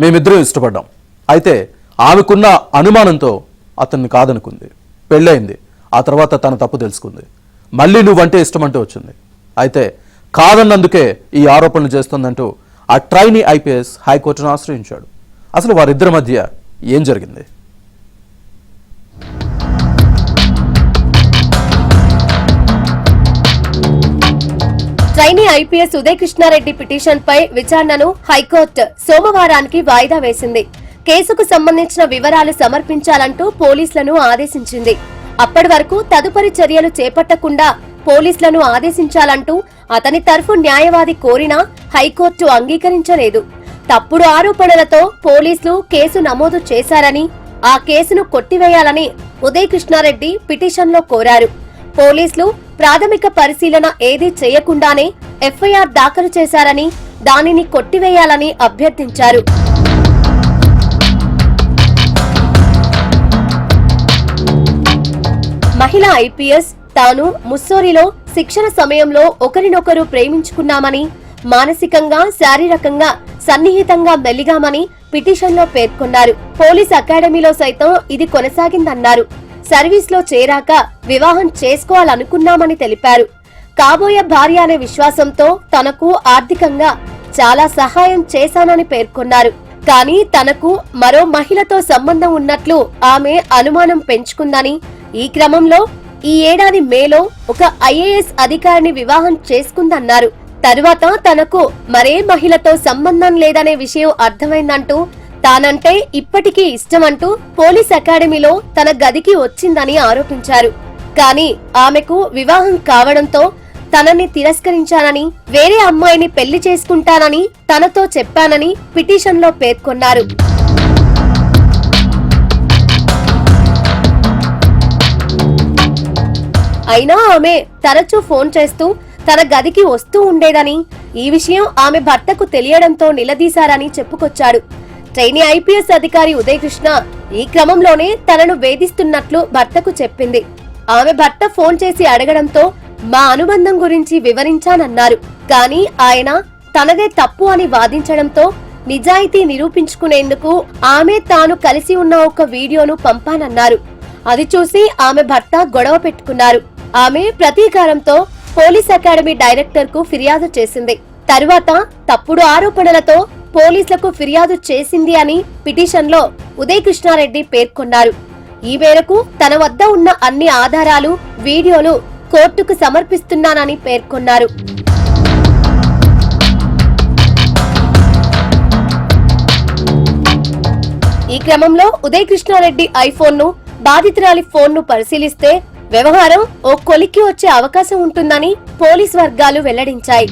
మేమిద్దరం ఇష్టపడ్డాం. అయితే ఆమెకున్న అనుమానంతో అతన్ని కాదనుకుంది. పెళ్ళయింది. ఆ తర్వాత తన తప్పు తెలుసుకుంది. మళ్ళీ నువ్వంటే ఇష్టమంటూ వచ్చింది. అయితే కాదన్నందుకే ఈ ఆరోపణలు చేస్తుందంటూ ఆ ట్రైనీ ఐపీఎస్ హైకోర్టును ఆశ్రయించాడు. అసలు వారిద్దరి మధ్య ఏం జరిగింది? Trainee IPS Uday Krishnareddy petition పై విచారణను హైకోర్టు సోమవారానికి వాయిదా వేసింది. కేసుకు సంబంధించిన వివరాలు సమర్పించాలంటూ పోలీసులను ఆదేశించింది. అప్పటి వరకు తదుపరి చర్యలు చేపట్టకుండా పోలీసులను ఆదేశించాలంటూ అతని తరఫు న్యాయవాది కోరినా హైకోర్టు అంగీకరించలేదు. తప్పుడు ఆరోపణలతో పోలీసులు కేసు నమోదు చేశారని, ఆ కేసును కొట్టివేయాలని ఉదయ్ కృష్ణారెడ్డి పిటిషన్లో కోరారు. పోలీసులు ప్రాథమిక పరిశీలన ఏదీ చేయకుండానే ఎఫ్ఐఆర్ దాఖలు చేశారని, దానిని కొట్టివేయాలని అభ్యర్థించారు. మహిళా ఐపీఎస్ తాను ముస్సోరిలో శిక్షణ సమయంలో ఒకరినొకరు ప్రేమించుకున్నామని, మానసికంగా శారీరకంగా సన్నిహితంగా మెలిగామని పిటిషన్లో పేర్కొన్నారు. పోలీస్ అకాడమీలో సైతం ఇది కొనసాగిందన్నారు. సర్వీస్లో చేరాక వివాహం చేసుకోవాలనుకున్నామని తెలిపారు. కాబోయే భార్య అనే విశ్వాసంతో తనకు ఆర్థికంగా చాలా సహాయం చేశానని పేర్కొన్నారు. కానీ తనకు మరో మహిళతో సంబంధం ఉన్నట్లు ఆమె అనుమానం పెంచుకుందని, ఈ క్రమంలో ఈ ఏడాది మేలో ఒక ఐఏఎస్ అధికారిని వివాహం చేసుకుందన్నారు. తరువాత తనకు మరే మహిళతో సంబంధం లేదనే విషయం అర్థమైందంటూ, తానంటే ఇప్పటికీ ఇష్టమంటూ పోలీస్ అకాడమీలో తన గదికి వచ్చిందని ఆరోపించారు. కానీ ఆమెకు వివాహం కావడంతో తనని తిరస్కరించానని, వేరే అమ్మాయిని పెళ్లి చేసుకుంటానని తనతో చెప్పానని పిటిషన్లో పేర్కొన్నారు. అయినా ఆమె తరచూ ఫోన్ చేస్తూ తన గదికి వస్తూ ఉండేదని, ఈ విషయం ఆమె భర్తకు తెలియడంతో నిలదీశారని చెప్పుకొచ్చాడు. ట్రైనీ ఐపీఎస్ అధికారి ఉదయ్ కృష్ణ ఈ క్రమంలోనే తనను వేధిస్తున్నట్లు భర్తకు చెప్పింది. ఆమె భర్త ఫోన్ చేసి అడగడంతో మా అనుబంధం గురించి వివరించానన్నారు. కానీ ఆయన తనదే తప్పు అని వాదించడంతో నిజాయితీ నిరూపించుకునేందుకు ఆమె తాను కలిసి ఉన్న ఒక వీడియోను పంపానన్నారు. అది చూసి ఆమె భర్త గొడవ పెట్టుకున్నారు. ఆమె ప్రతీకారంతో పోలీస్ అకాడమీ డైరెక్టర్ కు ఫిర్యాదు చేసింది. తరువాత తప్పుడు ఆరోపణలతో పోలీసులకు ఫిర్యాదు చేసింది అని పిటిషన్లో ఉదయ్ కృష్ణారెడ్డి పేర్కొన్నారు. ఈ మేరకు తన వద్ద ఉన్న అన్ని ఆధారాలు, వీడియోలు కోర్టుకు సమర్పిస్తున్నానని పేర్కొన్నారు. ఈ క్రమంలో ఉదయ్ కృష్ణారెడ్డి ఐఫోన్ ను, బాధితురాలి ఫోన్ ను పరిశీలిస్తే వ్యవహారం ఓ కొలిక్కి వచ్చే అవకాశం ఉంటుందని పోలీస్ వర్గాలు వెల్లడించాయి.